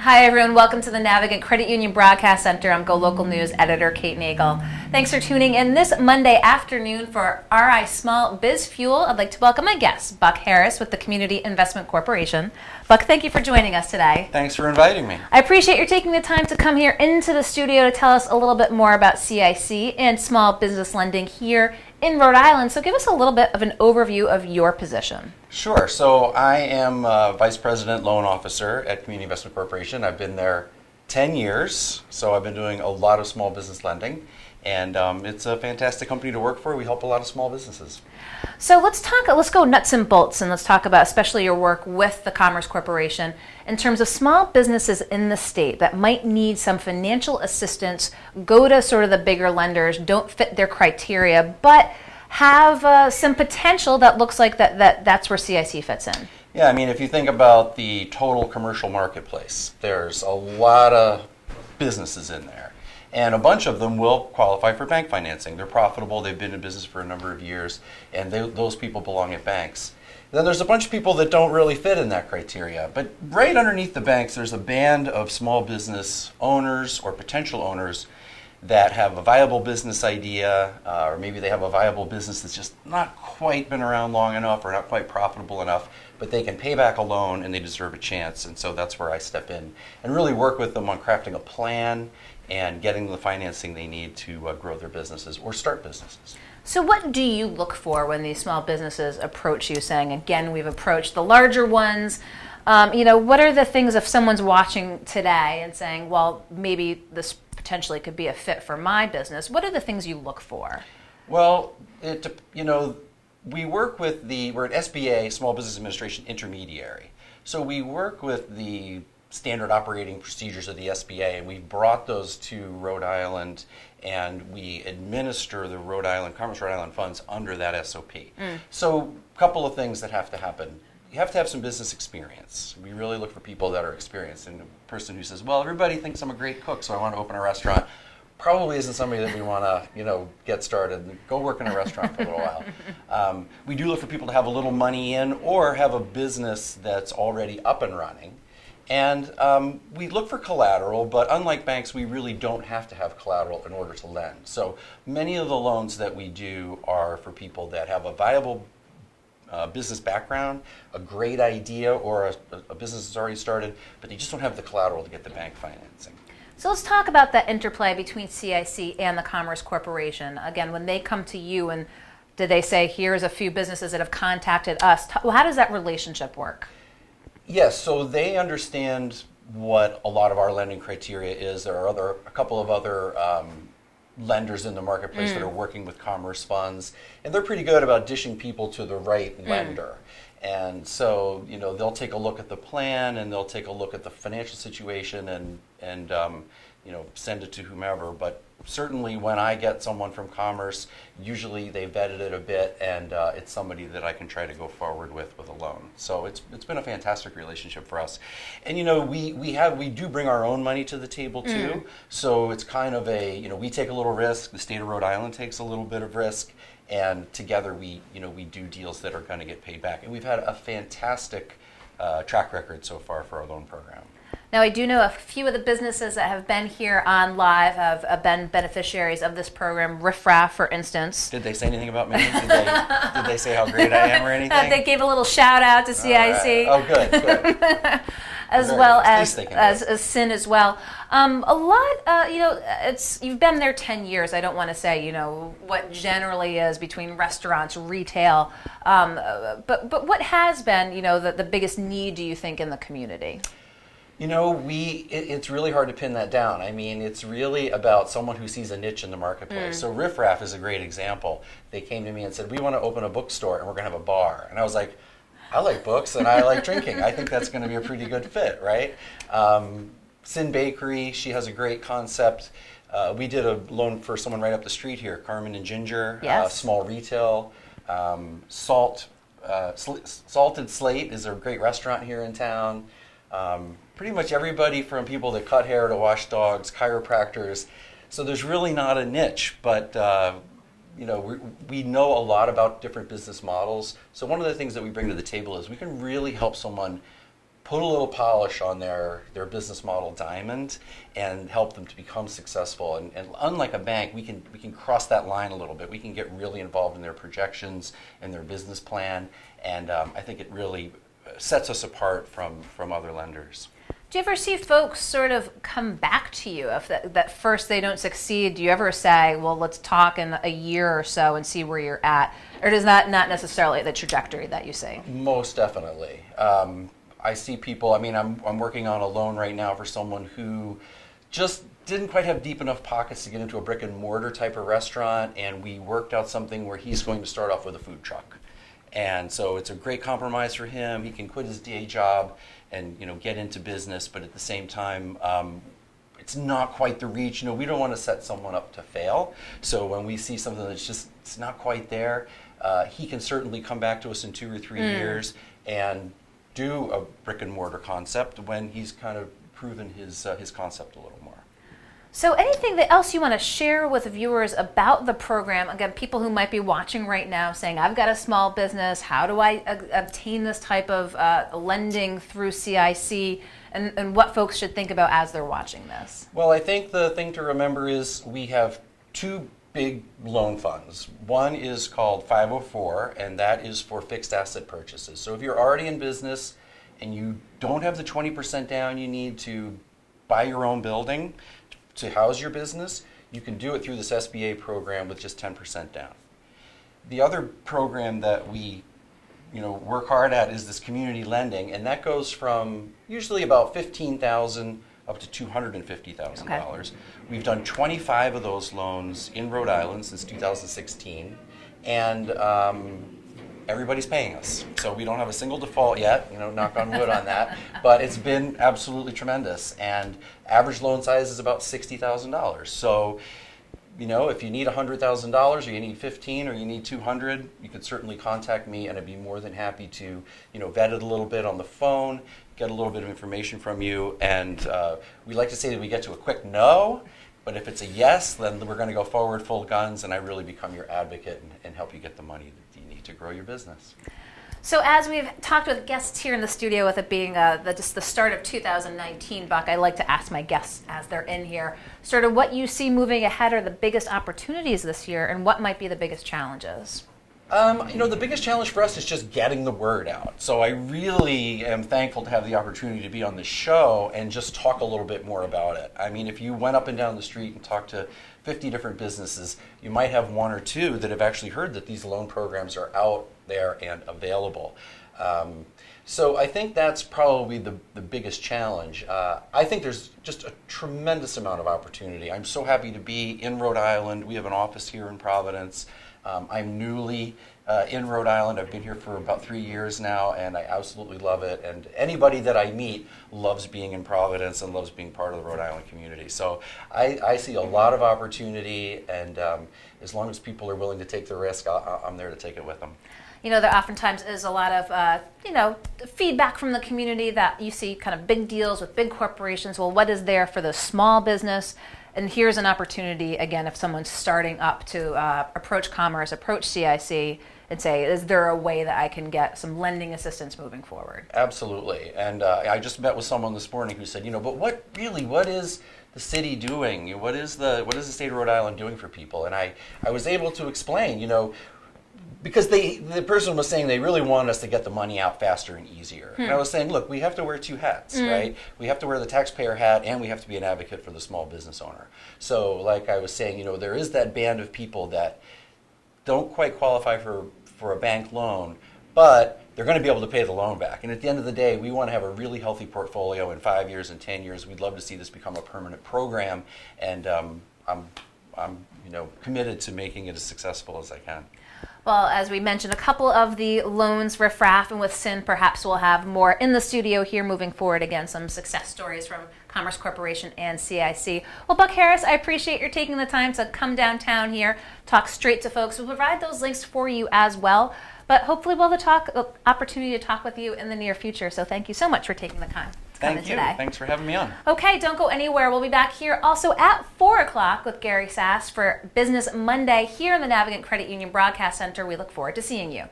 Hi everyone, welcome to the Navigant Credit Union Broadcast Center. I'm GoLocal News editor Kate Nagel. Thanks for tuning in this Monday afternoon for RI Small Biz Fuel. I'd like to welcome my guest, Buck Harris with the Community Investment Corporation. Buck, thank you for joining us today. Thanks for inviting me. I appreciate your taking the time to come here into the studio to tell us a little bit more about CIC and small business lending here in Rhode Island. So give us a little bit of an overview of your position. Sure. So I am Vice President Loan Officer at Community Investment Corporation. I've been there 10 years, so I've been doing a lot of small business lending. And it's a fantastic company to work for. We help a lot of small businesses. So let's go nuts and bolts, and let's talk about especially your work with the Commerce Corporation in terms of small businesses in the state that might need some financial assistance, go to sort of the bigger lenders, don't fit their criteria, but have some potential that looks like that's where CIC fits in. Yeah, I mean, if you think about the total commercial marketplace, there's a lot of businesses in there. And a bunch of them will qualify for bank financing. They're profitable, they've been in business for a number of years, and those people belong at banks. Then there's a bunch of people that don't really fit in that criteria. But right underneath the banks, there's a band of small business owners or potential owners that have a viable business idea, or maybe they have a viable business that's just not quite been around long enough or not quite profitable enough, but they can pay back a loan and they deserve a chance. And so that's where I step in and really work with them on crafting a plan and getting the financing they need to grow their businesses or start businesses. So what do you look for when these small businesses approach you saying, again, we've approached the larger ones, what are the things if someone's watching today and saying, well, maybe this potentially could be a fit for my business, what are the things you look for? Well, we work with we're an SBA, Small Business Administration intermediary. So we work with the standard operating procedures of the SBA, and we've brought those to Rhode Island, and we administer the Commerce Rhode Island funds under that SOP. So a couple of things that have to happen. You have to have some business experience. We really look for people that are experienced, and a person who says, well, everybody thinks I'm a great cook, so I want to open a restaurant, probably isn't somebody that we want to get started and go work in a restaurant for a little while. We do look for people to have a little money in or have a business that's already up and running. And we look for collateral, but unlike banks, we really don't have to have collateral in order to lend. So many of the loans that we do are for people that have a viable business background, a great idea, or a business that's already started, but they just don't have the collateral to get the bank financing. So let's talk about that interplay between CIC and the Commerce Corporation. Again, when they come to you, and did they say, here's a few businesses that have contacted us, how does that relationship work? Yes, so they understand what a lot of our lending criteria is. There are a couple of other lenders in the marketplace that are working with commerce funds, and they're pretty good about dishing people to the right lender. And so, they'll take a look at the plan, and they'll take a look at the financial situation, and send it to whomever. But certainly when I get someone from Commerce, usually they vetted it a bit, and it's somebody that I can try to go forward with a loan. So it's been a fantastic relationship for us. And we do bring our own money to the table too. So it's kind of we take a little risk, the state of Rhode Island takes a little bit of risk, and together we do deals that are going to get paid back. And we've had a fantastic track record so far for our loan program. Now, I do know a few of the businesses that have been here on live have been beneficiaries of this program. Riff Raff, for instance. Did they say anything about me? Did they say how great I am or anything? They gave a little shout out to CIC. Right. Oh, good. As well as Sin as well. A lot, you've been there 10 years. I don't want to say, what generally is between restaurants, retail, but what has been, the biggest need, do you think, in the community? It's really hard to pin that down. I mean, it's really about someone who sees a niche in the marketplace. So Riff Raff is a great example. They came to me and said, we want to open a bookstore and we're going to have a bar. And I was like, I like books and I like drinking. I think that's going to be a pretty good fit, right? Sin Bakery, she has a great concept. We did a loan for someone right up the street here, Carmen and Ginger, small retail. Salted Slate is a great restaurant here in town. Pretty much everybody from people that cut hair to wash dogs, chiropractors. So there's really not a niche, but we know a lot about different business models. So one of the things that we bring to the table is we can really help someone put a little polish on their business model diamond and help them to become successful. And unlike a bank, we can cross that line a little bit. We can get really involved in their projections and their business plan, and I think it really sets us apart from other lenders. Do you ever see folks sort of come back to you if that first they don't succeed? Do you ever say, well, let's talk in a year or so and see where you're at? Or is that not necessarily the trajectory that you see? Most definitely. I see people, I mean, I'm working on a loan right now for someone who just didn't quite have deep enough pockets to get into a brick and mortar type of restaurant, and we worked out something where he's going to start off with a food truck. And so it's a great compromise for him. He can quit his day job and get into business, but at the same time, it's not quite the reach. We don't want to set someone up to fail. So when we see something that's just it's not quite there, he can certainly come back to us in 2 or 3 years and do a brick and mortar concept when he's kind of proven his concept a little more. So anything else you want to share with viewers about the program? Again, people who might be watching right now saying, I've got a small business, how do I obtain this type of lending through CIC, and what folks should think about as they're watching this? Well, I think the thing to remember is we have 2 big loan funds. One is called 504, and that is for fixed asset purchases. So if you're already in business and you don't have the 20% down you need to buy your own building to house your business, you can do it through this SBA program with just 10% down. The other program that we work hard at is this community lending, and that goes from usually about $15,000 up to $250,000. Okay. We've done 25 of those loans in Rhode Island since 2016, and everybody's paying us. So we don't have a single default yet, knock on wood on that, but it's been absolutely tremendous. And average loan size is about $60,000. So, if you need $100,000 or you need 15 or you need 200, you could certainly contact me, and I'd be more than happy to, vet it a little bit on the phone, get a little bit of information from you. And we like to say that we get to a quick no, but if it's a yes, then we're going to go forward full guns, and I really become your advocate and help you get the money that you need to grow your business. So as we've talked with guests here in the studio, with it being just the start of 2019, Buck, I like to ask my guests as they're in here, sort of what you see moving ahead are the biggest opportunities this year, and what might be the biggest challenges? The biggest challenge for us is just getting the word out. So I really am thankful to have the opportunity to be on this show and just talk a little bit more about it. I mean, if you went up and down the street and talked to 50 different businesses, you might have 1 or 2 that have actually heard that these loan programs are out there and available. So I think that's probably the biggest challenge. I think there's just a tremendous amount of opportunity. I'm so happy to be in Rhode Island. We have an office here in Providence. I'm newly in Rhode Island. I've been here for about 3 years now, and I absolutely love it. And anybody that I meet loves being in Providence and loves being part of the Rhode Island community. So I see a lot of opportunity, and as long as people are willing to take the risk, I'm there to take it with them. There oftentimes is a lot of, feedback from the community that you see kind of big deals with big corporations. Well, what is there for the small business? And here's an opportunity, again, if someone's starting up to approach Commerce, approach CIC, and say, is there a way that I can get some lending assistance moving forward? Absolutely. And I just met with someone this morning who said, but what is the city doing? What is the state of Rhode Island doing for people? And I was able to explain, because the person was saying they really want us to get the money out faster and easier. And I was saying, look, we have to wear 2 hats, right? We have to wear the taxpayer hat, and we have to be an advocate for the small business owner. So like I was saying, there is that band of people that don't quite qualify for a bank loan, but they're going to be able to pay the loan back. And at the end of the day, we want to have a really healthy portfolio in 5 years and 10 years. We'd love to see this become a permanent program, and I'm committed to making it as successful as I can. Well, as we mentioned, a couple of the loans, Riffraff and with Sin, perhaps we'll have more in the studio here moving forward. Again, some success stories from Commerce Corporation and CIC. Well, Buck Harris, I appreciate your taking the time to come downtown here, talk straight to folks. We'll provide those links for you as well. But hopefully we'll have the opportunity to talk with you in the near future. So thank you so much for taking the time. Thank you. Thanks for having me on. Okay, don't go anywhere. We'll be back here also at 4 o'clock with Gary Sass for Business Monday here in the Navigant Credit Union Broadcast Center. We look forward to seeing you.